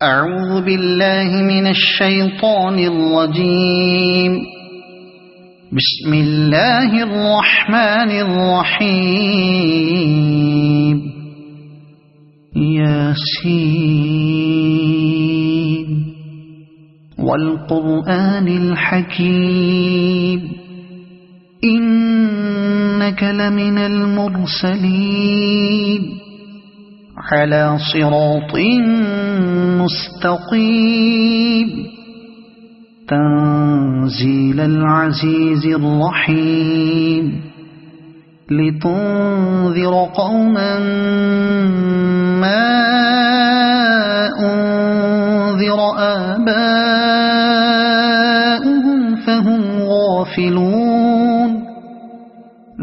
أعوذ بالله من الشيطان الرجيم. بسم الله الرحمن الرحيم. ياسين والقرآن الحكيم إنك لمن المرسلين على صراط مستقيم تنزيل العزيز الرحيم لتنذر قوما ما أنذر آباؤهم فهم غافلون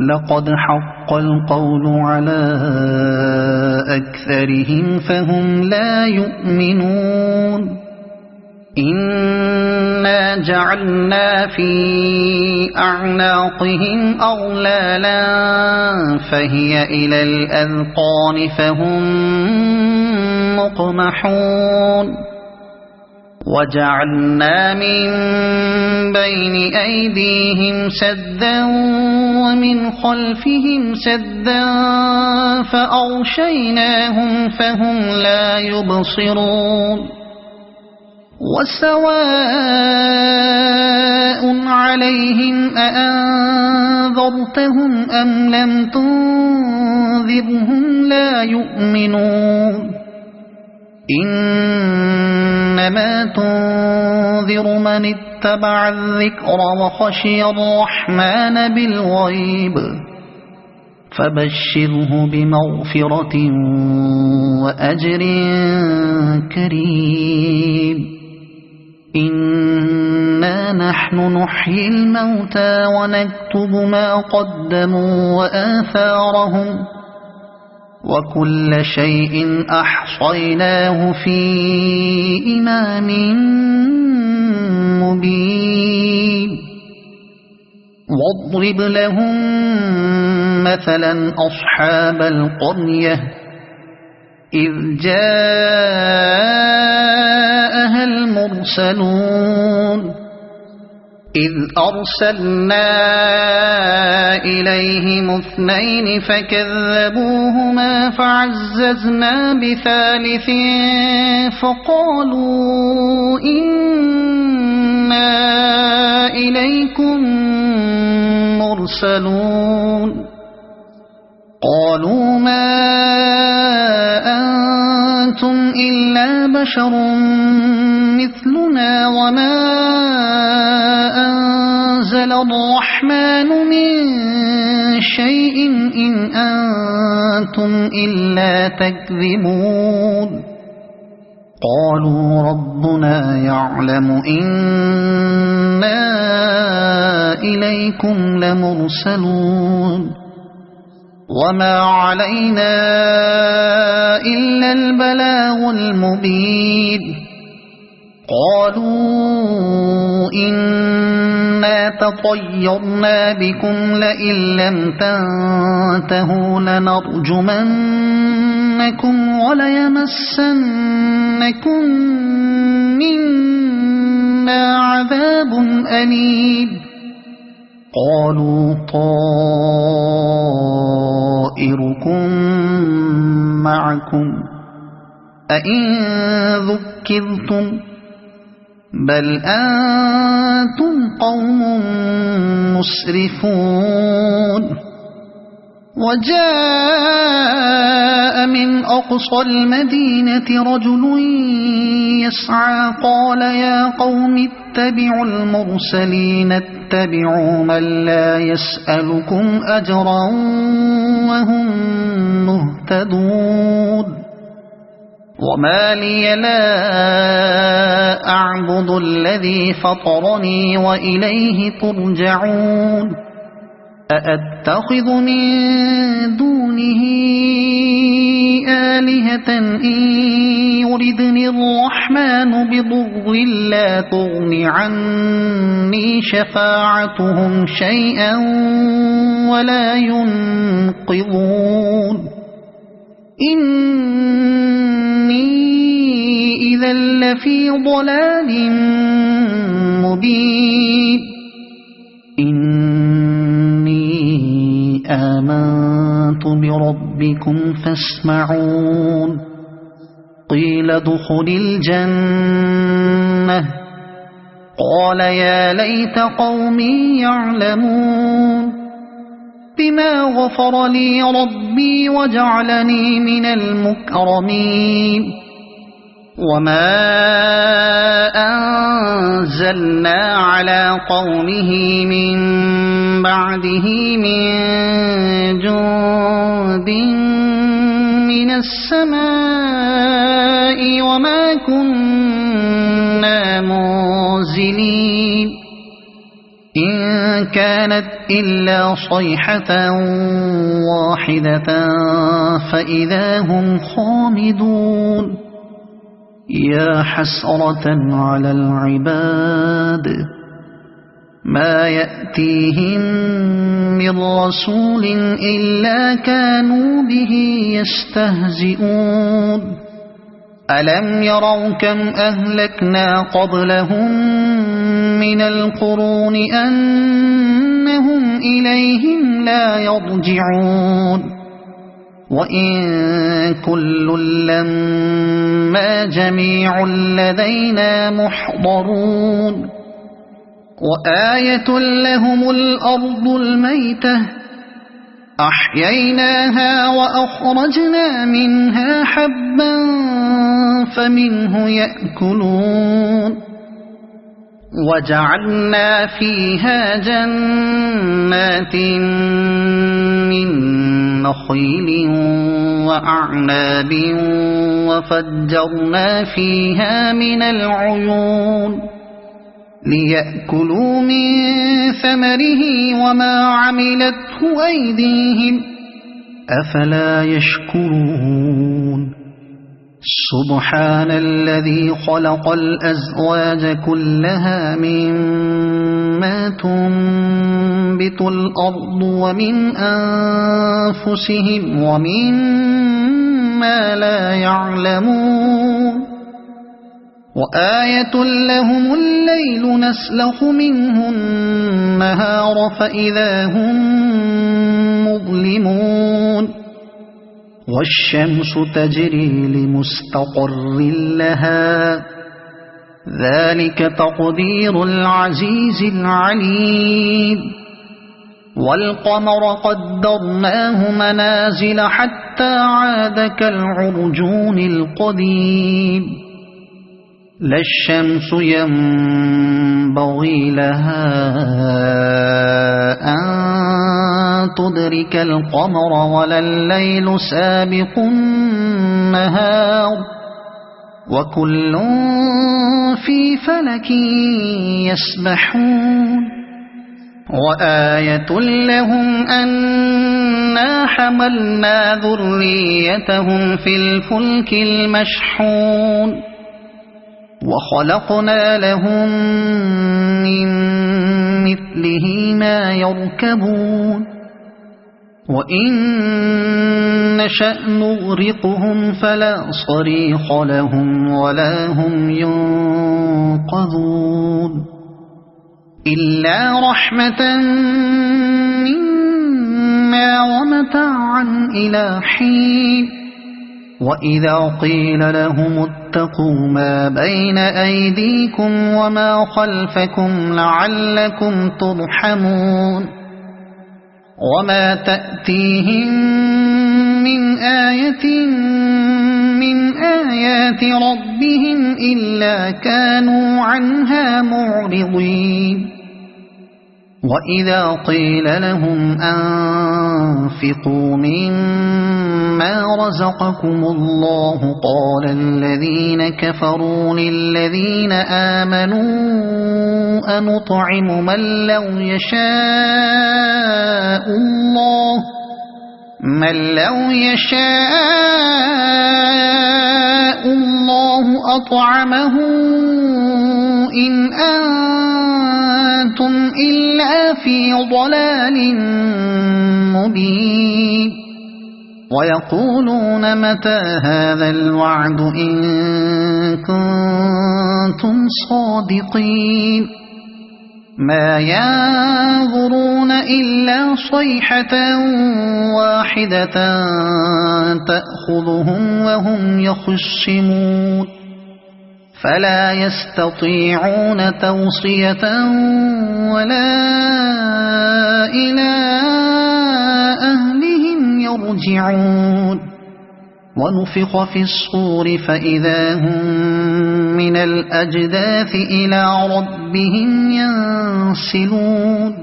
لقد حق القول على أكثرهم فهم لا يؤمنون إنا جعلنا في أعناقهم أغلالا فهي إلى الأذقان فهم مقمحون وجعلنا من بين أيديهم سدا ومن خلفهم سدا فأغشيناهم فهم لا يبصرون وسواء عليهم أأنذرتهم أم لم تنذرهم لا يؤمنون إنما تنذر من اتبع الذكر وخشي الرحمن بالغيب فبشره بمغفرة وأجر كريم إنا نحن نحيي الموتى ونكتب ما قدموا وآثارهم وكل شيء أحصيناه في إمام مبين واضرب لهم مثلا أصحاب القرية إذ جاءها المرسلون إذ أرسلنا إليهم اثنين فكذبوهما فعززنا بثالث فقالوا إنا إليكم مرسلون قالوا ما أنتم إلا بشر مثلنا وما أنزل الرحمن من شيء إن أنتم إلا تكذبون قالوا ربنا يعلم إنا إليكم لمرسلون وما علينا إلا البلاغ المبين قالوا إنا تطيرنا بكم لئن لم تنتهوا لنرجمنكم وليمسنكم منا عذاب أليم قالوا طائركم معكم أئن ذكرتم بل أنتم قوم مسرفون وجاء من أقصى المدينة رجل يسعى قال يا قوم اتبعوا المرسلين اتبعوا من لا يسألكم أجرا وهم مهتدون وما لي لا أعبد الذي فطرني وإليه ترجعون أأتخذ من دونه آلهة إن يردني الرحمن بضر لا تغن عني شفاعتهم شيئا ولا ينقذون إني إذا لفي ضلال مبين إني آمنت بربكم فاسمعون قيل ادخل الجنة قال يا ليت قومي يعلمون بما غفر لي ربي وجعلني من المكرمين وما أنزلنا على قومه من بعده من جند من السماء وما كنا منزلين إن كانت إلا صيحة واحدة فإذا هم خامدون يا حسرة على العباد ما يأتيهم من رسول إلا كانوا به يستهزئون ألم يروا كم أهلكنا قبلهم من القرون أنهم إليهم لا يرجعون وإن كل لما جميع لدينا محضرون وآية لهم الأرض الميتة أحييناها وأخرجنا منها حبا فمنه يأكلون وجعلنا فيها جنات من نخيل وأعناب وفجرنا فيها من العيون ليأكلوا من ثمره وما عملته أيديهم أفلا يشكرون سبحان الذي خلق الأزواج كلها مما تنبت الأرض ومن أنفسهم ومما لا يعلمون وآية لهم الليل نسلخ منه النهار فإذا هم مظلمون والشمس تجري لمستقر لها ذلك تقدير العزيز العليم والقمر قدرناه منازل حتى عاد كالعرجون القديم لا الشمس ينبغي لها أن تدرك القمر ولا الليل سابق النهار وكل في فلك يسبحون وآية لهم أنا حملنا ذريتهم في الفلك المشحون وخلقنا لهم من مثله ما يركبون وإن نشأ نغرقهم فلا صريخ لهم ولا هم ينقذون إلا رحمة منا ومتاعا إلى حين وإذا قيل لهم اتقوا ما بين أيديكم وما خلفكم لعلكم ترحمون وما تأتيهم من آية من آيات ربهم إلا كانوا عنها معرضين وإذا قيل لهم أنفقوا مما رزقكم الله قال الذين كفروا للذين آمنوا أنطعم من لو يشاء الله أطعمه إن أنتم إلا في ضلال مبين ويقولون متى هذا الوعد إن كنتم صادقين ما ينظرون إلا صيحة واحدة تأخذهم وهم يخصمون فلا يستطيعون توصية ولا إلى أهلهم يرجعون ونفخ في الصور فإذا هم من الأجداث إلى ربهم ينسلون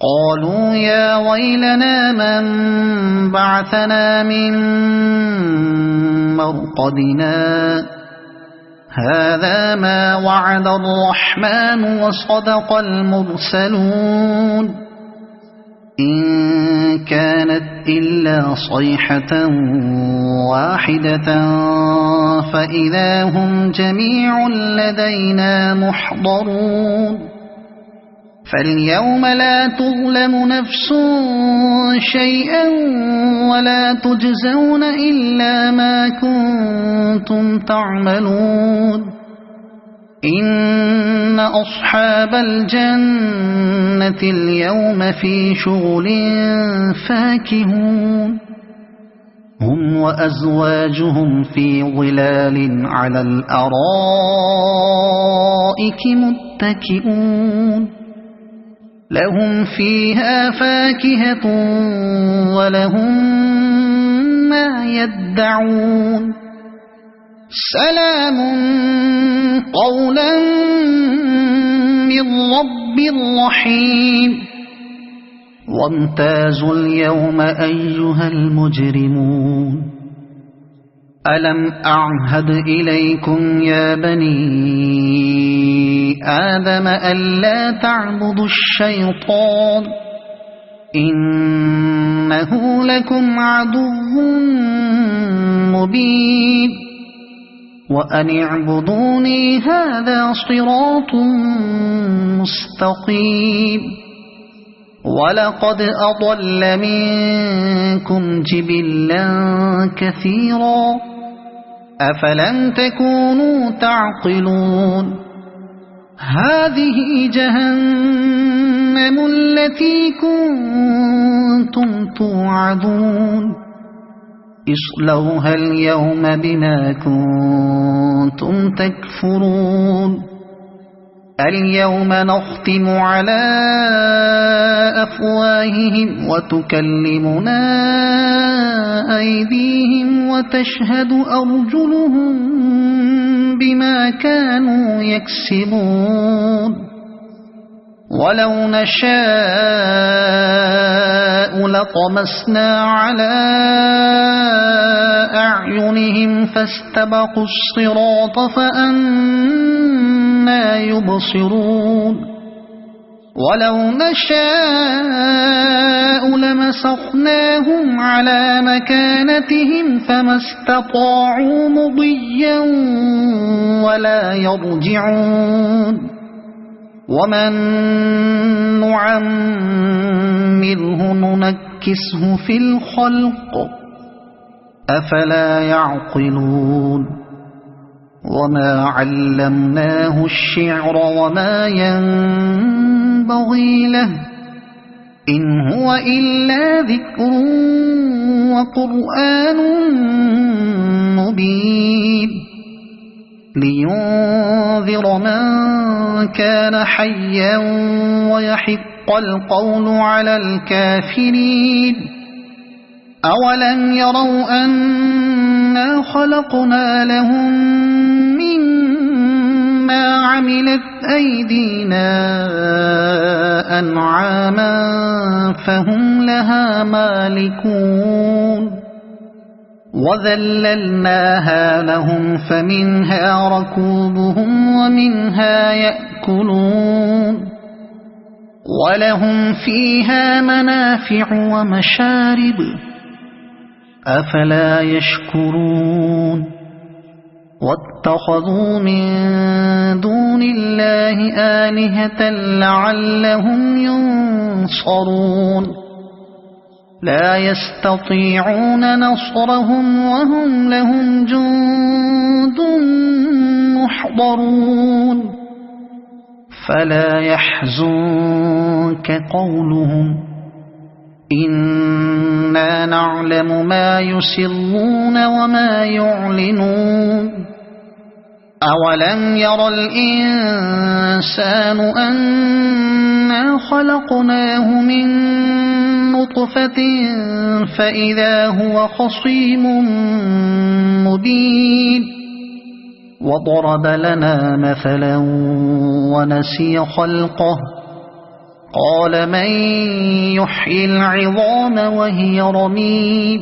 قالوا يا ويلنا من بعثنا من مرقدنا هذا ما وعد الرحمن وصدق المرسلون إن كانت إلا صيحة واحدة فإذا هم جميع لدينا محضرون فاليوم لا تظلم نفس شيئا ولا تجزون إلا ما كنتم تعملون إن أصحاب الجنة اليوم في شغل فاكهون هم وأزواجهم في ظلال على الأرائك متكئون لهم فيها فاكهة ولهم ما يدعون سلام قولا من رب رحيم وامتازوا اليوم أيها المجرمون ألم أعهد إليكم يا بني آدم ألا تعبدوا الشيطان إنه لكم عدو مبين وأن اعبدوني هذا صراط مستقيم ولقد أضل منكم جبلا كثيرا أفلم تكونوا تعقلون هذه جهنم التي كنتم توعدون اصلوها اليوم بما كنتم تكفرون اليوم نختم على أفواههم وتكلمنا أيديهم وتشهد أرجلهم بما كانوا يكسبون ولو نشاء لطمسنا على أعينهم فاستبقوا الصراط فأنى يبصرون ولو نشاء لمسخناهم على مكانتهم فما استطاعوا مضيا ولا يرجعون ومن نعمره ننكسه في الخلق أفلا يعقلون وما علمناه الشعر وما ينبغي له إن هو إلا ذكر وقرآن مبين لينذر من كان حيا ويحق القول على الكافرين أولم يروا أنا خلقنا لهم مما عملت أيدينا أنعاما فهم لها مالكون وذللناها لهم فمنها ركوبهم ومنها يأكلون ولهم فيها منافع ومشارب أفلا يشكرون واتخذوا من دون الله آلهة لعلهم ينصرون لا يستطيعون نصرهم وهم لهم جند محضرون فلا يحزنك قولهم إنا نعلم ما يسرون وما يعلنون أولم ير الإنسان أنا خلقناه من نطفة فإذا هو خصيم مبين وضرب لنا مثلا ونسي خلقه قال من يحيي العظام وهي رميم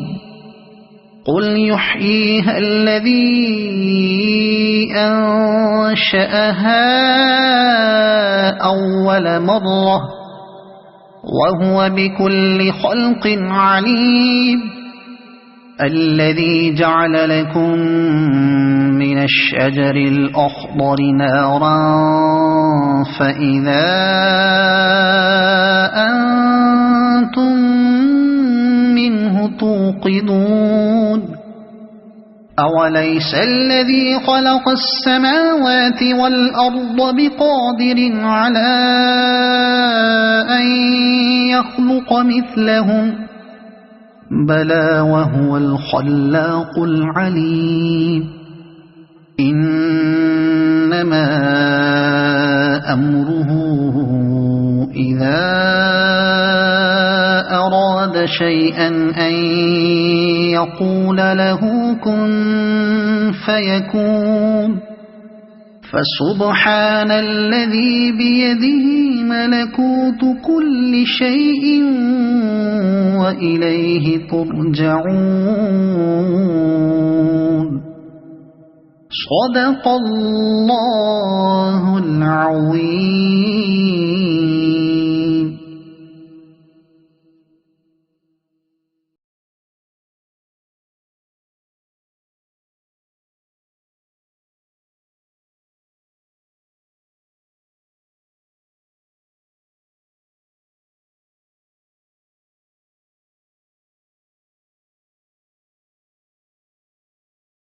قل يحييها الذي أنشأها أول مرة وهو بكل خلق عليم الذي جعل لكم من الشجر الأخضر نارا فإذا أنتم منه توقدون أوليس الذي خلق السماوات والأرض بقادر على أن يخلق مثلهم بلى وهو الخلاق العليم إنما أمره إذا أراد شيئا أن يقول له كن فيكون فسبحان الذي بيده ملكوت كل شيء وإليه ترجعون صدق الله العظيم.